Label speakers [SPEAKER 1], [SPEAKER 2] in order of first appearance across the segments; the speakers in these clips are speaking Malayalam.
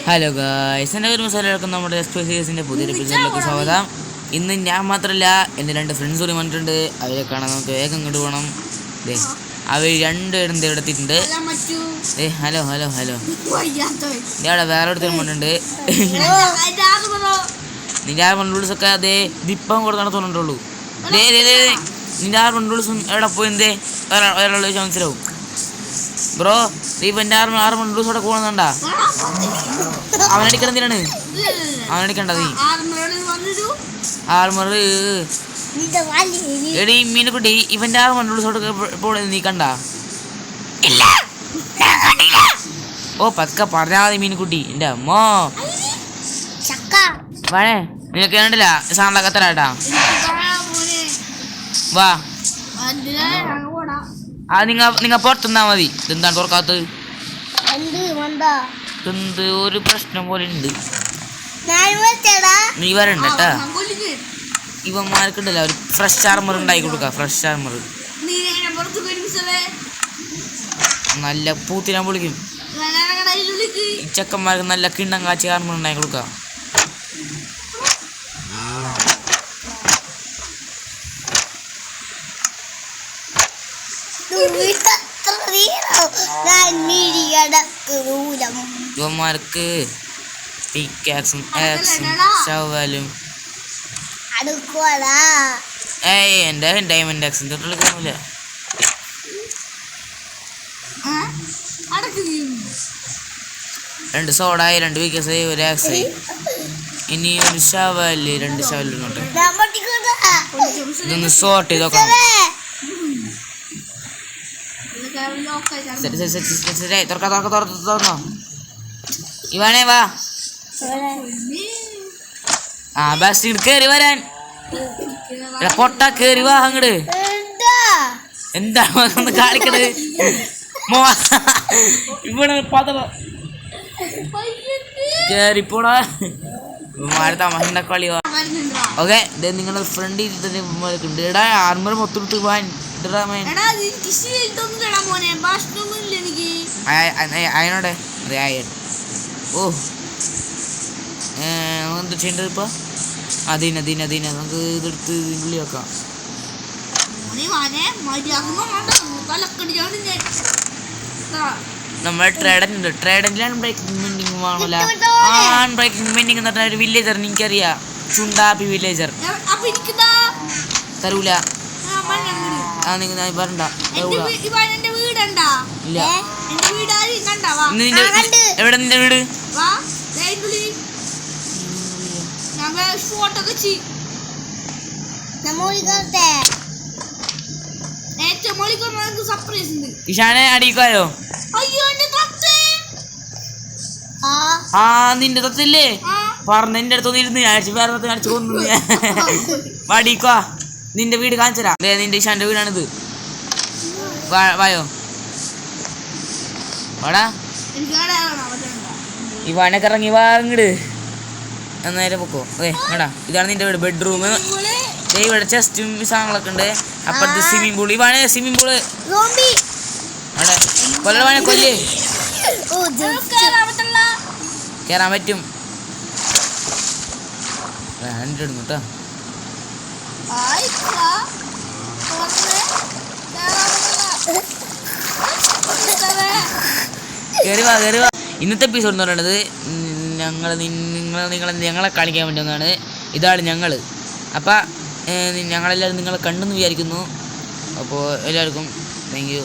[SPEAKER 1] ഹലോ ഗായ്സ്, എൻ്റെ പേര് മസാലകൾക്കും നമ്മുടെ എക്സ്പ്രസീസിൻ്റെ പുതിയൊരു എപ്പിസോഡിലേക്ക് സ്വാഗതം. ഇന്ന് ഞാൻ മാത്രമല്ല, എൻ്റെ 2 ഫ്രണ്ട്സ് കൂടി വന്നിട്ടുണ്ട്. അവരെ കാണാൻ നമുക്ക് വേഗം ഇങ്ങോട്ട് പോകണം. അവർ രണ്ടുപേരും ഇവിടെ എത്തിയിട്ടുണ്ട്. ഹലോ ഹലോ ഹലോ ഇയാളെ വേറെ ഒരുത്തരും വന്നിട്ടുണ്ട്. നിന്റെ 6 മൺറൂൾസൊക്കെ അതേ ദിപ്പം കൊടുത്താണ് തോന്നിട്ടുള്ളൂ. നിന്റെ 6 മൺറൂൾസും എവിടെ പോയി എന്തേ ഒരാളുള്ള മനസ്സിലാവും. ബ്രോ, ഇവൻ്റെ 6 മൺറൂൾസോടെ കൂടുന്നുണ്ടാ? അവനടിക്കണെന്തിനാണ്? അവനടിക്കണ്ട. നീ ആർമർ എടി മീനുകുട്ടി, ഇവൻ്റെ 6 മൺറൂൾസോടെ പോണത് നീ കണ്ട? ഓ പതുക്കെ പറഞ്ഞാൽ മതി മീനുകുട്ടി. എൻ്റെ അമ്മോ വേണേ നിനക്ക് കണ്ടില്ല സാധനങ്ങളൊക്കെ തരാട്ടാ. വാ, അത് നിങ്ങ പുറത്തുനിന്നാ മതി. ഇതെന്താണ് തുറക്കാത്തത്? എന്ത് ഒരു പ്രശ്നം പോലെ ഉണ്ട്. നീ വരണ്ടട്ടാ. ഇവന്മാർക്കുണ്ടല്ലോ ഒരു ഫ്രഷ് ആർമർ ഉണ്ടാക്കി കൊടുക്ക. ഫ്രഷ് ആർമർ നല്ല പൂത്തിനാൻ പൊളിക്കും. ചെക്കന്മാർക്ക് നല്ല കിണ്ണം കാച്ചി ആർമർ ഉണ്ടാക്കി കൊടുക്ക. ഇവന്മാർക്ക് പിക്കാക്സും ആക്സും ഷവലും എൻ്റെ ഡയമണ്ട് ആക്സും തൊട്ടെടുക്കാനില്ല. രണ്ട് സോഡായി, 2 പിക്കാസായി, 1 ആക്സായി. ഇനി ഒരു ഷവല്, 2 ഷവല് ഇങ്ങോട്ട്. ഇതൊന്ന് സോർട്ട് ചെയ്ത് നോക്കണം. തുറന്നോ ഇവാണേ വാ. ആ ബസ് കേറി വരാൻ പൊട്ട കേറി വാ അങ്ങട്. എന്താ ഒന്ന് കാണിക്കണത്? ഇവിടെ കേറിപ്പോടാ. തമാശ കളി. ഓക്കെ, നിങ്ങളുടെ ഫ്രണ്ട് ഉണ്ട്. എടാ ആർമർ മൊത്തം എടുത്ത് പോവാൻ. അയനോടെ അതെ അയൻ. ഓ എന്ത് ചെയ്യേണ്ടത് ഇപ്പൊ? അതീന നമുക്ക് ഇതെടുത്ത് ഉള്ളി വെക്കാം. നമ്മുടെ ട്രേഡന്റിലാണ് ബ്രേക്കിംഗ് മെൻഡിങ് വാങ്ങല. ബ്രേക്കിംഗ് മെൻഡിങ് എന്ന് പറഞ്ഞ ഒരു വില്ലേജർ എനിക്കറിയാം. ചുണ്ടാപ്പി വില്ലേജർ തരൂല. വരണ്ട. ഇല്ല. എവിടെ നിന്റെ വീട്? ഇഷാനെ അടിക്കായോ? ആ നിന്റെ തത്തില്ലേ പറഞ്ഞ എന്റെ അടുത്തൊന്നും ഇരുന്ന് വേറെ കാണിച്ചു കൊന്നു. അടിക്കാ. നിന്റെ വീട് കാണിച്ചരാ. നിന്റെ ഇഷാന്റെ വീടാണിത്. വായോ വാടാ. ഇവാനൊക്കെ ഇറങ്ങി വാ ഇങ്ങട്. നേരെ പൊക്കോ. വേടാ, ഇതാണ് നിന്റെ വീട്. ബെഡ്റൂം ഇവിടെ ചെസ്റ്റും സാധനങ്ങളൊക്കെ ഉണ്ട്. അപ്പുറത്ത് സ്വിമ്മിംഗ് പൂൾ. ഇവാണേ സ്വിമ്മിംഗ് പൂള് അവിടെ കൊല്ലവാണെ കൊല്ലേ. കേറാൻ പറ്റും. എൻ്റെ ഇടുന്നു കേട്ടോ. കേറിവാ. ഇന്നത്തെ എപ്പിസോഡ് എന്ന് പറയുന്നത് ഞങ്ങളെ കാണിക്കാൻ വേണ്ടി ഒന്നാണ്. ഇതാണ് ഞങ്ങൾ. അപ്പം ഞങ്ങളെല്ലാവരും നിങ്ങളെ കണ്ടെന്ന് വിചാരിക്കുന്നു. അപ്പോൾ എല്ലാവർക്കും താങ്ക് യു.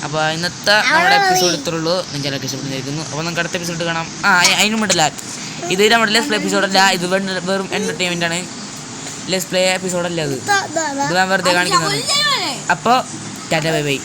[SPEAKER 1] അപ്പോൾ ഇന്നത്തെ നമ്മുടെ എപ്പിസോഡ് ഇത്രയുള്ളൂ. നിങ്ങളൊക്കെ ഇഷ്ടപ്പെട്ടിരിക്കുന്നു. അപ്പോൾ നമുക്ക് അടുത്ത എപ്പിസോഡ് കാണാം. അതിനും വേണ്ടില്ല, ഇത് നമ്മുടെ ലെസ് പ്ലേ എപ്പിസോഡല്ല. ഇത് വെറും എൻ്റർടൈൻമെൻ്റ് ആണ്. ലെസ് പ്ലേ എപ്പിസോഡല്ല. ഇത് ഞാൻ വെറുതെ കാണിക്കുന്നത്. അപ്പോൾ ടാറ്റ ബൈ ബൈ.